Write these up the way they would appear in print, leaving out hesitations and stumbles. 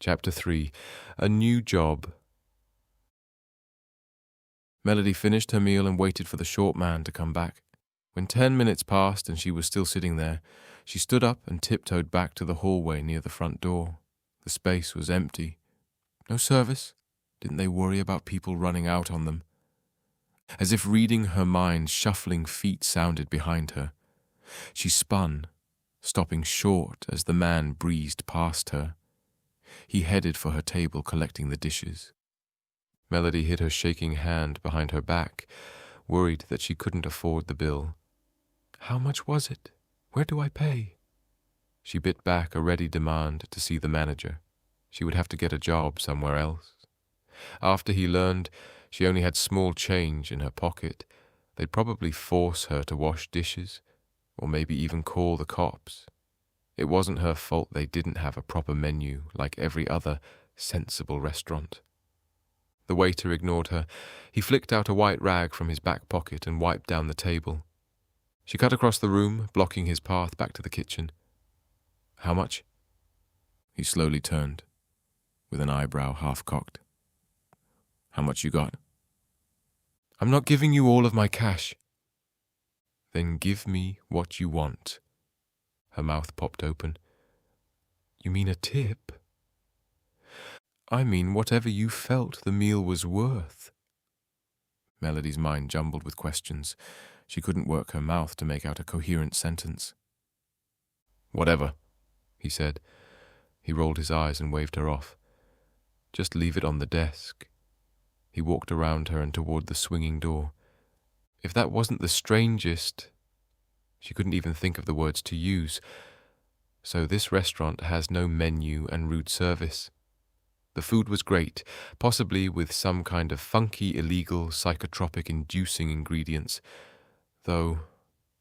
Chapter 3. A New Job. Melody finished her meal and waited for the short man to come back. When 10 minutes passed and she was still sitting there, she stood up and tiptoed back to the hallway near the front door. The space was empty. No service? Didn't they worry about people running out on them? As if reading her mind, shuffling feet sounded behind her. She spun, stopping short as the man breezed past her. He headed for her table, collecting the dishes. Melody hid her shaking hand behind her back, worried that she couldn't afford the bill. How much was it? Where do I pay? She bit back a ready demand to see the manager. She would have to get a job somewhere else. After he learned she only had small change in her pocket, they'd probably force her to wash dishes, or maybe even call the cops. It wasn't her fault they didn't have a proper menu like every other sensible restaurant. The waiter ignored her. He flicked out a white rag from his back pocket and wiped down the table. She cut across the room, blocking his path back to the kitchen. How much? He slowly turned, with an eyebrow half-cocked. How much you got? I'm not giving you all of my cash. Then give me what you want. Her mouth popped open. You mean a tip? I mean whatever you felt the meal was worth. Melody's mind jumbled with questions. She couldn't work her mouth to make out a coherent sentence. Whatever, he said. He rolled his eyes and waved her off. Just leave it on the desk. He walked around her and toward the swinging door. If that wasn't the strangest... She couldn't even think of the words to use. So this restaurant has no menu and rude service. The food was great, possibly with some kind of funky, illegal, psychotropic inducing ingredients, though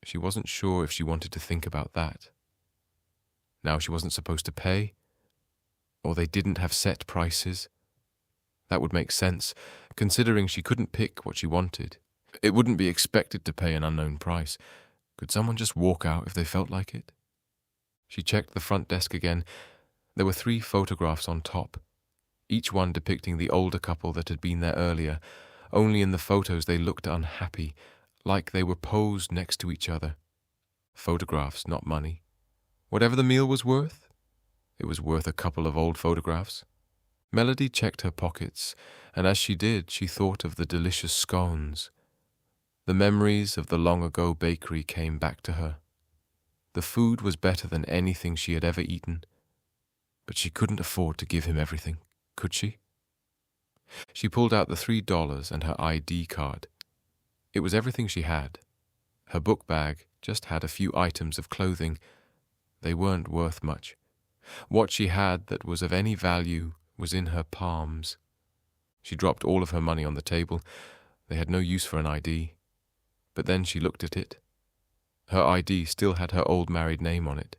she wasn't sure if she wanted to think about that. Now she wasn't supposed to pay, or they didn't have set prices. That would make sense, considering she couldn't pick what she wanted. It wouldn't be expected to pay an unknown price. Could someone just walk out if they felt like it? She checked the front desk again. There were 3 photographs on top, each one depicting the older couple that had been there earlier. Only in the photos they looked unhappy, like they were posed next to each other. Photographs, not money. Whatever the meal was worth, it was worth a couple of old photographs. Melody checked her pockets, and as she did, she thought of the delicious scones. The memories of the long-ago bakery came back to her. The food was better than anything she had ever eaten, but she couldn't afford to give him everything, could she? She pulled out the $3 and her ID card. It was everything she had. Her book bag just had a few items of clothing. They weren't worth much. What she had that was of any value was in her palms. She dropped all of her money on the table. They had no use for an ID. But then she looked at it. Her ID still had her old married name on it.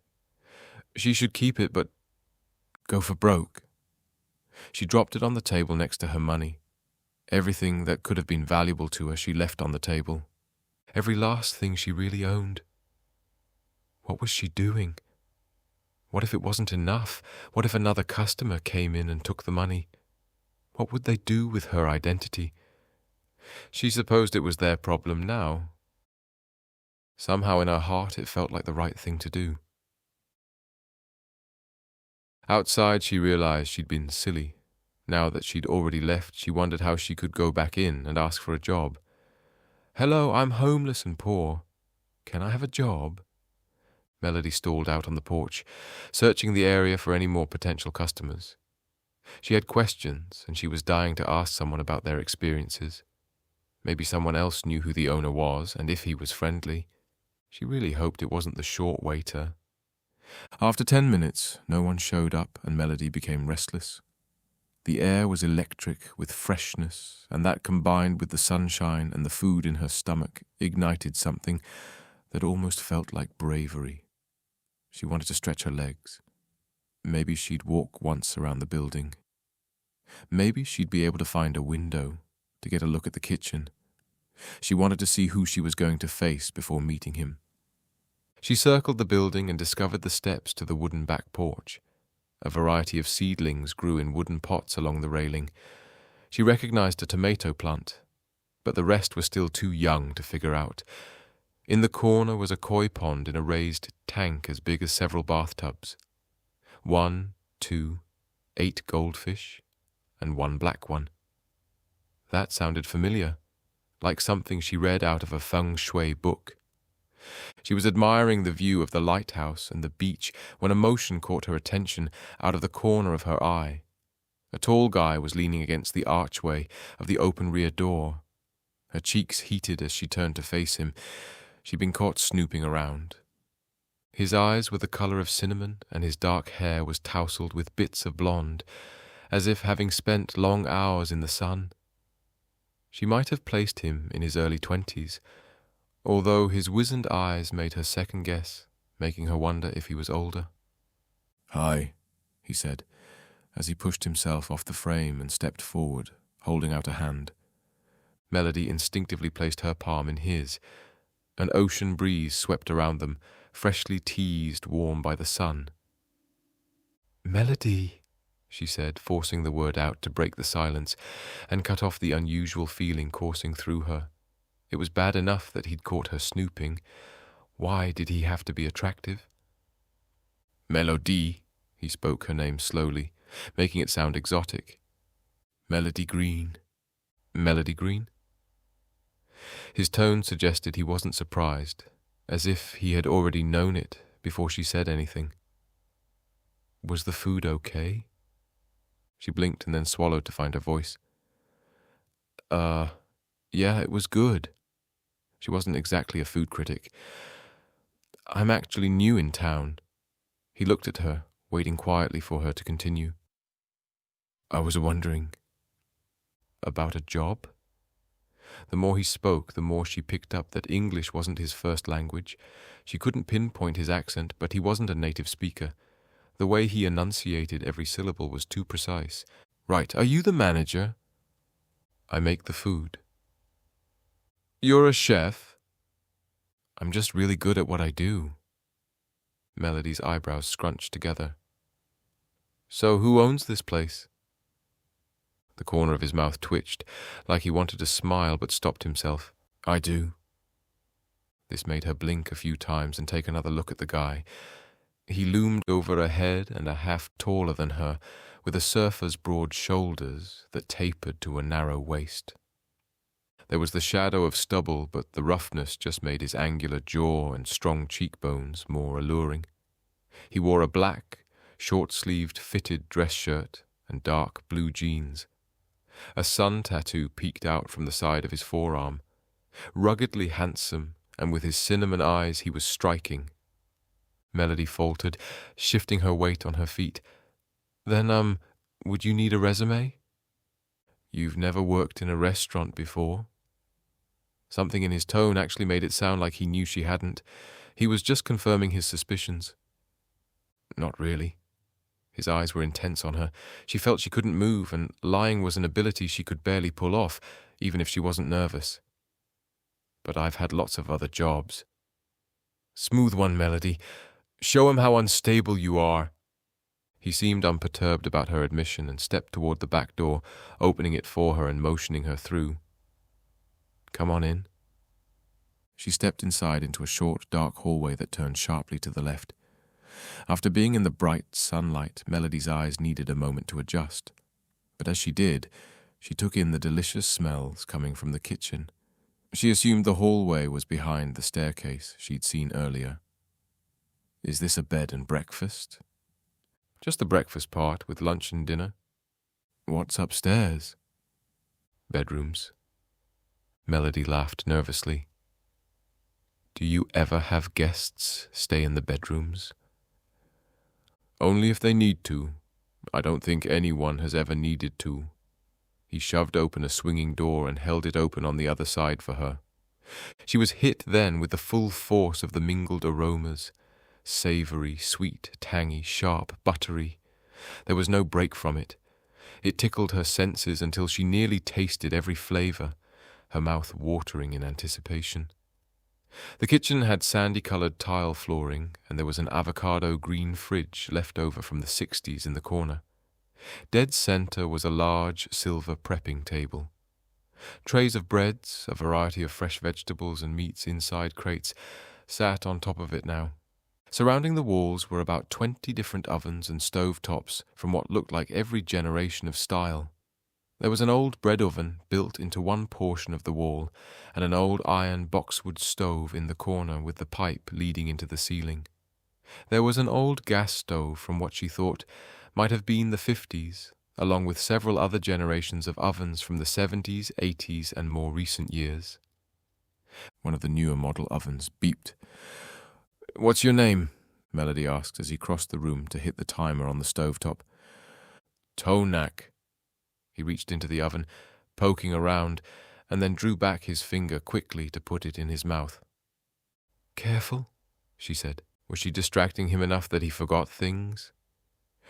She should keep it, but go for broke. She dropped it on the table next to her money. Everything that could have been valuable to her she left on the table. Every last thing she really owned. What was she doing? What if it wasn't enough? What if another customer came in and took the money? What would they do with her identity? She supposed it was their problem now. Somehow in her heart it felt like the right thing to do. Outside she realized she'd been silly. Now that she'd already left, she wondered how she could go back in and ask for a job. Hello, I'm homeless and poor. Can I have a job? Melody stalled out on the porch, searching the area for any more potential customers. She had questions, and she was dying to ask someone about their experiences. Maybe someone else knew who the owner was, and if he was friendly. She really hoped it wasn't the short waiter. After 10 minutes, no one showed up, and Melody became restless. The air was electric with freshness, and that combined with the sunshine and the food in her stomach ignited something that almost felt like bravery. She wanted to stretch her legs. Maybe she'd walk once around the building. Maybe she'd be able to find a window to get a look at the kitchen. She wanted to see who she was going to face before meeting him. She circled the building and discovered the steps to the wooden back porch. A variety of seedlings grew in wooden pots along the railing. She recognized a tomato plant, but the rest were still too young to figure out. In the corner was a koi pond in a raised tank as big as several bathtubs. 1, 2, 8 goldfish, and 1 black one. That sounded familiar, like something she read out of a feng shui book. She was admiring the view of the lighthouse and the beach when a motion caught her attention out of the corner of her eye. A tall guy was leaning against the archway of the open rear door. Her cheeks heated as she turned to face him. She'd been caught snooping around. His eyes were the color of cinnamon, and his dark hair was tousled with bits of blonde, as if having spent long hours in the sun. She might have placed him in his early 20s, although his wizened eyes made her second guess, making her wonder if he was older. "Hi," he said, as he pushed himself off the frame and stepped forward, holding out a hand. Melody instinctively placed her palm in his. An ocean breeze swept around them, freshly teased warm by the sun. "Melody," she said, forcing the word out to break the silence and cut off the unusual feeling coursing through her. It was bad enough that he'd caught her snooping. Why did he have to be attractive? "Melody," he spoke her name slowly, making it sound exotic. "Melody Green." "Melody Green?" His tone suggested he wasn't surprised, as if he had already known it before she said anything. "Was the food okay?" She blinked and then swallowed to find her voice. Yeah, it was good." She wasn't exactly a food critic. "I'm actually new in town." He looked at her, waiting quietly for her to continue. "I was wondering about a job?" The more he spoke, the more she picked up that English wasn't his first language. She couldn't pinpoint his accent, but he wasn't a native speaker. The way he enunciated every syllable was too precise. "Right, are you the manager?" "I make the food." "You're a chef?" "I'm just really good at what I do." Melody's eyebrows scrunched together. "So who owns this place?" The corner of his mouth twitched, like he wanted to smile but stopped himself. "I do." This made her blink a few times and take another look at the guy. He loomed over a head and a half taller than her, with a surfer's broad shoulders that tapered to a narrow waist. There was the shadow of stubble, but the roughness just made his angular jaw and strong cheekbones more alluring. He wore a black, short-sleeved fitted dress shirt and dark blue jeans. A sun tattoo peeked out from the side of his forearm. Ruggedly handsome, and with his cinnamon eyes he was striking. Melody faltered, shifting her weight on her feet. "Then, would you need a resume?" "You've never worked in a restaurant before?" Something in his tone actually made it sound like he knew she hadn't. He was just confirming his suspicions. "Not really." His eyes were intense on her. She felt she couldn't move, and lying was an ability she could barely pull off, even if she wasn't nervous. "But I've had lots of other jobs." "Smooth one, Melody. Show him how unstable you are." He seemed unperturbed about her admission and stepped toward the back door, opening it for her and motioning her through. "Come on in." She stepped inside into a short, dark hallway that turned sharply to the left. After being in the bright sunlight, Melody's eyes needed a moment to adjust. But as she did, she took in the delicious smells coming from the kitchen. She assumed the hallway was behind the staircase she'd seen earlier. "Is this a bed and breakfast?" "Just the breakfast part with lunch and dinner." "What's upstairs?" "Bedrooms." Melody laughed nervously. "Do you ever have guests stay in the bedrooms?" "Only if they need to. I don't think anyone has ever needed to." He shoved open a swinging door and held it open on the other side for her. She was hit then with the full force of the mingled aromas. Savory, sweet, tangy, sharp, buttery. There was no break from it. It tickled her senses until she nearly tasted every flavor, her mouth watering in anticipation. The kitchen had sandy-coloured tile flooring, and there was an avocado green fridge left over from the 60s in the corner. Dead centre was a large silver prepping table. Trays of breads, a variety of fresh vegetables and meats inside crates, sat on top of it now. Surrounding the walls were about 20 different ovens and stove tops from what looked like every generation of style. There was an old bread oven built into one portion of the wall, and an old iron boxwood stove in the corner with the pipe leading into the ceiling. There was an old gas stove from what she thought might have been the 50s, along with several other generations of ovens from the 70s, 80s, and more recent years. One of the newer model ovens beeped. "What's your name?" Melody asked as he crossed the room to hit the timer on the stovetop. "Tonac." He reached into the oven, poking around, and then drew back his finger quickly to put it in his mouth. "Careful," she said. Was she distracting him enough that he forgot things?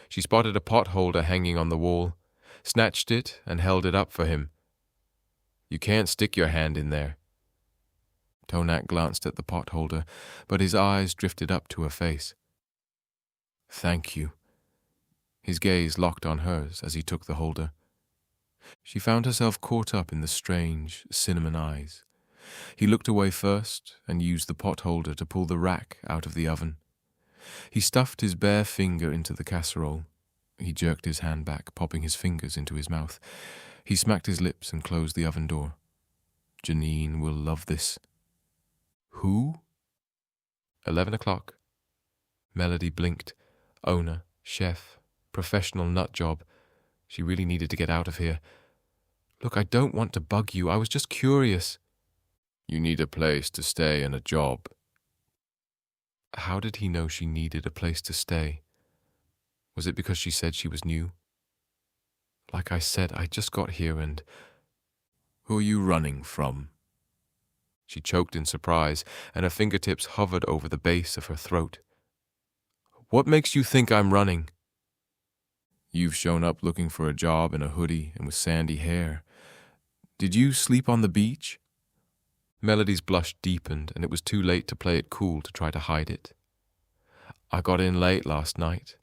She spotted a pot holder hanging on the wall, snatched it, and held it up for him. "You can't stick your hand in there." Tonac glanced at the pot holder, but his eyes drifted up to her face. "Thank you." His gaze locked on hers as he took the holder. She found herself caught up in the strange, cinnamon eyes. He looked away first and used the pot holder to pull the rack out of the oven. He stuffed his bare finger into the casserole. He jerked his hand back, popping his fingers into his mouth. He smacked his lips and closed the oven door. "Janine will love this." "Who?" 11 o'clock. Melody blinked. Owner, chef, professional nut job. She really needed to get out of here. "Look, I don't want to bug you. I was just curious." "You need a place to stay and a job." How did he know she needed a place to stay? Was it because she said she was new? "Like I said, I just got here and—" "Who are you running from?" She choked in surprise, and her fingertips hovered over the base of her throat. "What makes you think I'm running?" "You've shown up looking for a job in a hoodie and with sandy hair. Did you sleep on the beach?" Melody's blush deepened, and it was too late to play it cool to try to hide it. "I got in late last night."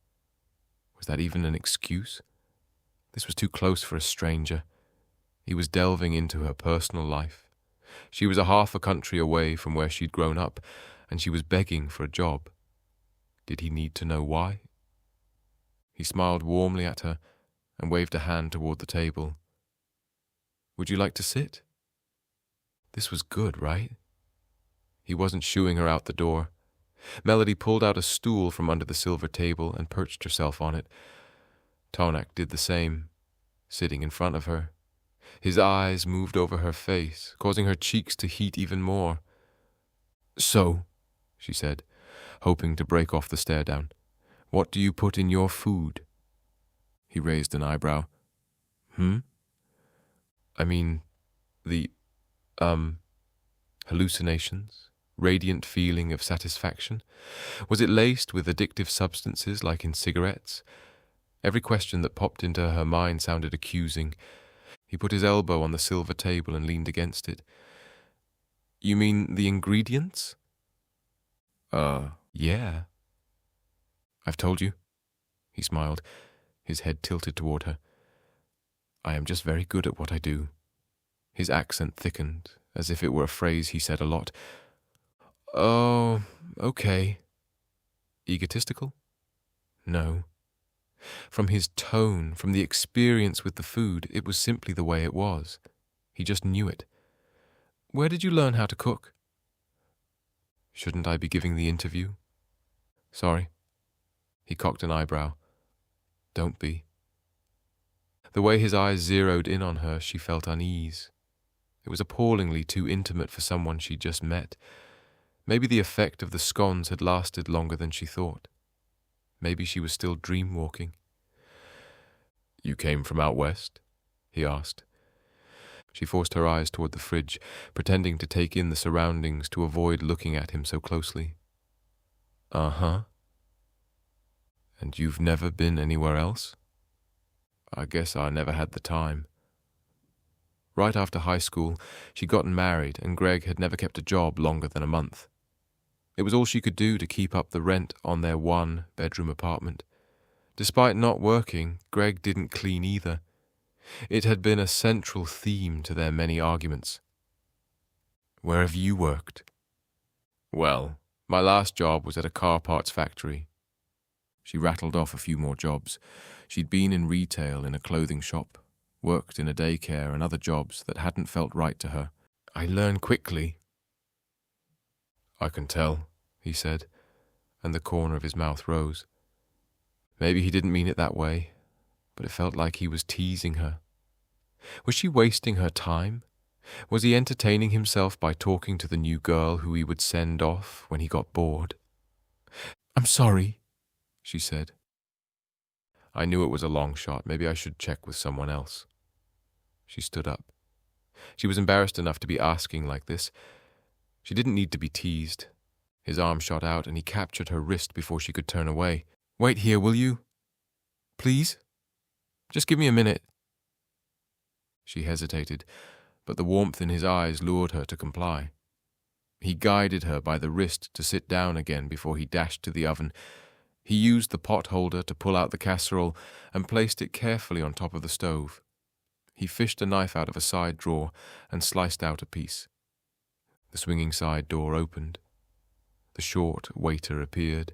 Was that even an excuse? This was too close for a stranger. He was delving into her personal life. She was a half a country away from where she'd grown up, and she was begging for a job. Did he need to know why? He smiled warmly at her and waved a hand toward the table. "Would you like to sit?" This was good, right? He wasn't shooing her out the door. Melody pulled out a stool from under the silver table and perched herself on it. Tonac did the same, sitting in front of her. His eyes moved over her face, causing her cheeks to heat even more. "So," she said, hoping to break off the stare down, "what do you put in your food?" He raised an eyebrow. I mean, the, hallucinations, radiant feeling of satisfaction? Was it laced with addictive substances like in cigarettes? Every question that popped into her mind sounded accusing. He put his elbow on the silver table and leaned against it. "You mean the ingredients?" Yeah. "I've told you." He smiled, his head tilted toward her. "I am just very good at what I do." His accent thickened, as if it were a phrase he said a lot. "Oh, okay." Egotistical? No. From his tone, from the experience with the food, it was simply the way it was. He just knew it. "Where did you learn how to cook?" Shouldn't I be giving the interview? Sorry. He cocked an eyebrow. Don't be. The way his eyes zeroed in on her, she felt unease. It was appallingly too intimate for someone she'd just met. Maybe the effect of the scones had lasted longer than she thought. Maybe she was still dream-walking. "You came from out west?" he asked. She forced her eyes toward the fridge, pretending to take in the surroundings to avoid looking at him so closely. "Uh-huh." "And you've never been anywhere else?" "I guess I never had the time." Right after high school, she'd gotten married, and Greg had never kept a job longer than a month. It was all she could do to keep up the rent on their one-bedroom apartment. Despite not working, Greg didn't clean either. It had been a central theme to their many arguments. "Where have you worked?" "Well, my last job was at a car parts factory." She rattled off a few more jobs. She'd been in retail in a clothing shop, worked in a daycare and other jobs that hadn't felt right to her. "I learn quickly." "I can tell," he said, and the corner of his mouth rose. Maybe he didn't mean it that way, but it felt like he was teasing her. Was she wasting her time? Was he entertaining himself by talking to the new girl who he would send off when he got bored? "I'm sorry," she said. "I knew it was a long shot. Maybe I should check with someone else." She stood up. She was embarrassed enough to be asking like this. She didn't need to be teased. His arm shot out and he captured her wrist before she could turn away. "Wait here, will you? Please? Just give me a minute." She hesitated, but the warmth in his eyes lured her to comply. He guided her by the wrist to sit down again before he dashed to the oven. He used the pot holder to pull out the casserole and placed it carefully on top of the stove. He fished a knife out of a side drawer and sliced out a piece. The swinging side door opened. The short waiter appeared.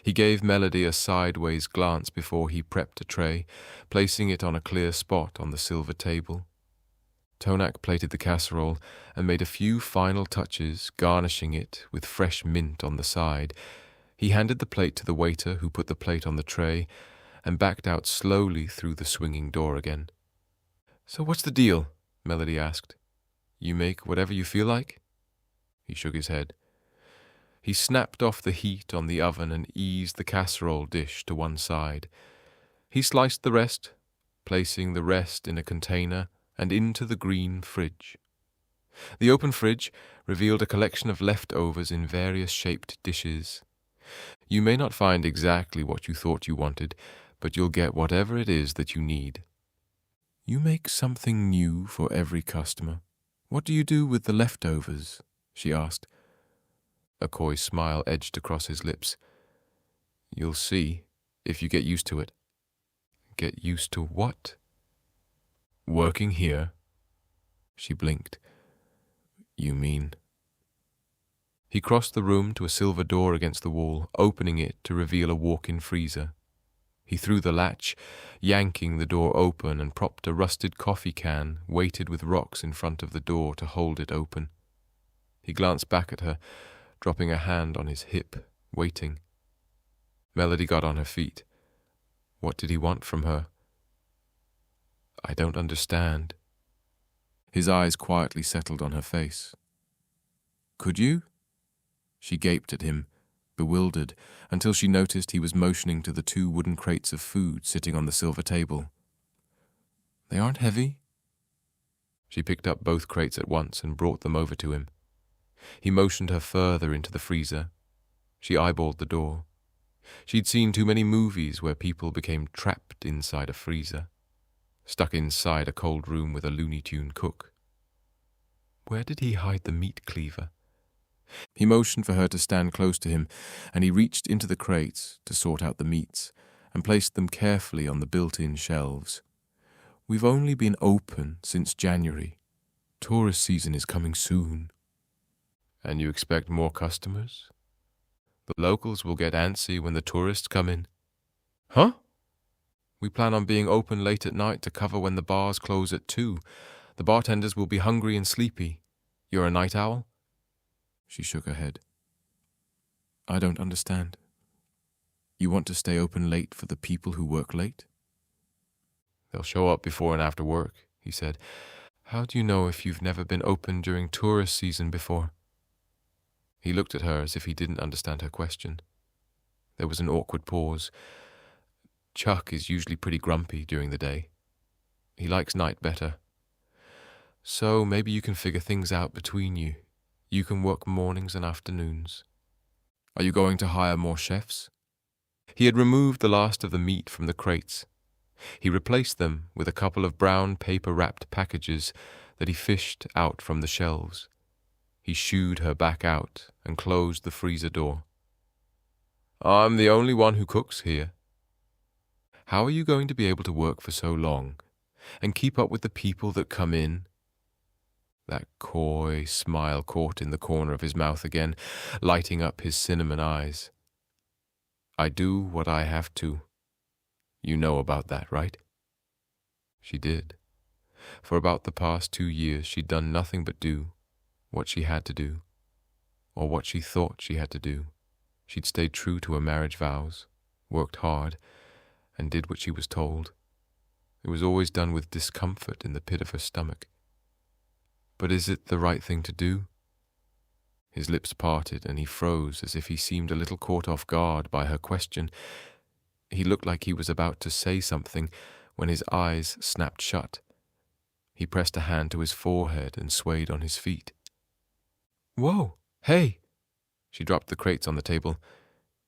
He gave Melody a sideways glance before he prepped a tray, placing it on a clear spot on the silver table. Tonac plated the casserole and made a few final touches, garnishing it with fresh mint on the side. He handed the plate to the waiter, who put the plate on the tray, and backed out slowly through the swinging door again. "So what's the deal?" Melody asked. "You make whatever you feel like?" He shook his head. He snapped off the heat on the oven and eased the casserole dish to one side. He sliced the rest, placing the rest in a container and into the green fridge. The open fridge revealed a collection of leftovers in various shaped dishes. You may not find exactly what you thought you wanted, but you'll get whatever it is that you need. "You make something new for every customer. What do you do with the leftovers?" she asked. A coy smile edged across his lips. "You'll see, if you get used to it." "Get used to what?" "Working here." She blinked. "You mean?" He crossed the room to a silver door against the wall, opening it to reveal a walk-in freezer. He threw the latch, yanking the door open, and propped a rusted coffee can weighted with rocks in front of the door to hold it open. He glanced back at her, dropping a hand on his hip, waiting. Melody got on her feet. What did he want from her? "I don't understand." His eyes quietly settled on her face. "Could you?" She gaped at him, bewildered, until she noticed he was motioning to the 2 wooden crates of food sitting on the silver table. "They aren't heavy?" She picked up both crates at once and brought them over to him. He motioned her further into the freezer. She eyeballed the door. She'd seen too many movies where people became trapped inside a freezer, stuck inside a cold room with a Looney Tune cook. Where did he hide the meat cleaver? He motioned for her to stand close to him, and he reached into the crates to sort out the meats and placed them carefully on the built-in shelves. "We've only been open since January. Tourist season is coming soon." "And you expect more customers? The locals will get antsy when the tourists come in." "Huh?" "We plan on being open late at night to cover when the bars close at 2. The bartenders will be hungry and sleepy. You're a night owl?" She shook her head. "I don't understand. You want to stay open late for the people who work late?" "They'll show up before and after work," he said. "How do you know if you've never been open during tourist season before?" He looked at her as if he didn't understand her question. There was an awkward pause. Chuck is usually pretty grumpy during the day. He likes night better. "So maybe you can figure things out between you. You can work mornings and afternoons. Are you going to hire more chefs?" He had removed the last of the meat from the crates. He replaced them with a couple of brown paper-wrapped packages that he fished out from the shelves. He shooed her back out and closed the freezer door. "I'm the only one who cooks here. How are you going to be able to work for so long and keep up with the people that come in?" That coy smile caught in the corner of his mouth again, lighting up his cinnamon eyes. "I do what I have to. You know about that, right?" She did. For about the past 2 years, she'd done nothing but do what she had to do, or what she thought she had to do. She'd stayed true to her marriage vows, worked hard, and did what she was told. It was always done with discomfort in the pit of her stomach. But is it the right thing to do? His lips parted and he froze as if he seemed a little caught off guard by her question. He looked like he was about to say something when his eyes snapped shut. He pressed a hand to his forehead and swayed on his feet. "Whoa, hey!" She dropped the crates on the table.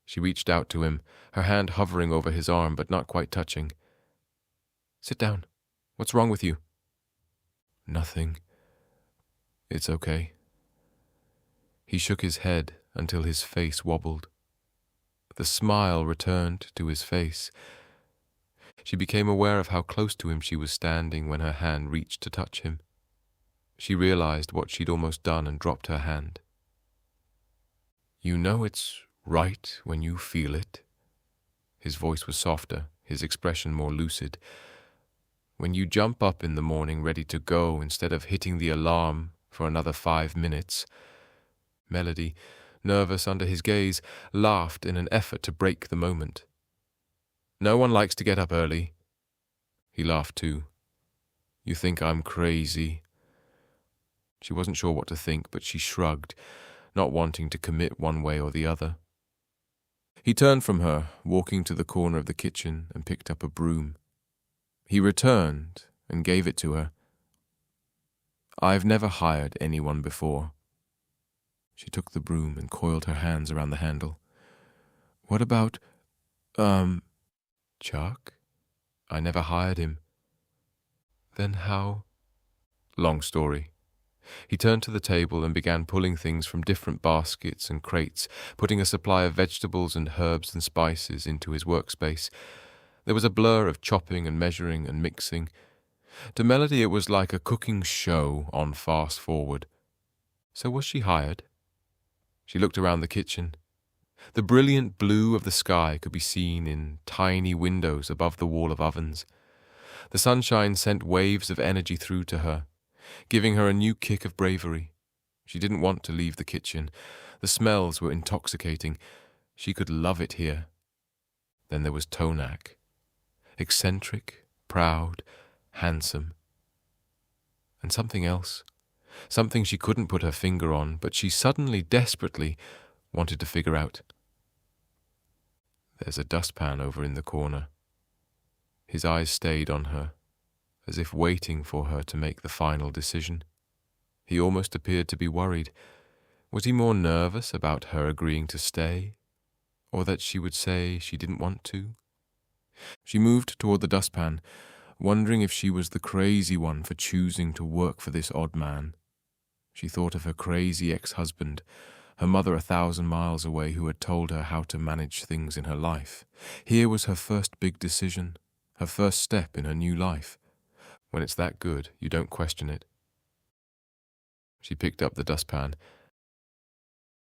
She reached out to him, her hand hovering over his arm but not quite touching. "Sit down. What's wrong with you?" "Nothing. It's okay." He shook his head until his face wobbled. The smile returned to his face. She became aware of how close to him she was standing when her hand reached to touch him. She realized what she'd almost done and dropped her hand. "You know it's right when you feel it." His voice was softer, his expression more lucid. "When you jump up in the morning ready to go instead of hitting the alarm for another 5 minutes. Melody, nervous under his gaze, laughed in an effort to break the moment. "No one likes to get up early." He laughed too. "You think I'm crazy?" She wasn't sure what to think, but she shrugged, not wanting to commit one way or the other. He turned from her, walking to the corner of the kitchen, and picked up a broom. He returned and gave it to her. "I've never hired anyone before." She took the broom and coiled her hands around the handle. "What about, Chuck? I never hired him." "Then how?" "Long story." He turned to the table and began pulling things from different baskets and crates, putting a supply of vegetables and herbs and spices into his workspace. There was a blur of chopping and measuring and mixing. To Melody it was like a cooking show on fast forward. So was she hired? She looked around the kitchen. The brilliant blue of the sky could be seen in tiny windows above the wall of ovens. The sunshine sent waves of energy through to her, giving her a new kick of bravery. She didn't want to leave the kitchen. The smells were intoxicating. She could love it here. Then there was Tonac. Eccentric, proud, handsome. And something else. Something she couldn't put her finger on, but she suddenly, desperately, wanted to figure out. There's a dustpan over in the corner. His eyes stayed on her, as if waiting for her to make the final decision. He almost appeared to be worried. Was he more nervous about her agreeing to stay, or that she would say she didn't want to? She moved toward the dustpan, wondering if she was the crazy one for choosing to work for this odd man. She thought of her crazy ex-husband, her mother 1,000 miles away who had told her how to manage things in her life. Here was her first big decision, her first step in her new life. When it's that good, you don't question it. She picked up the dustpan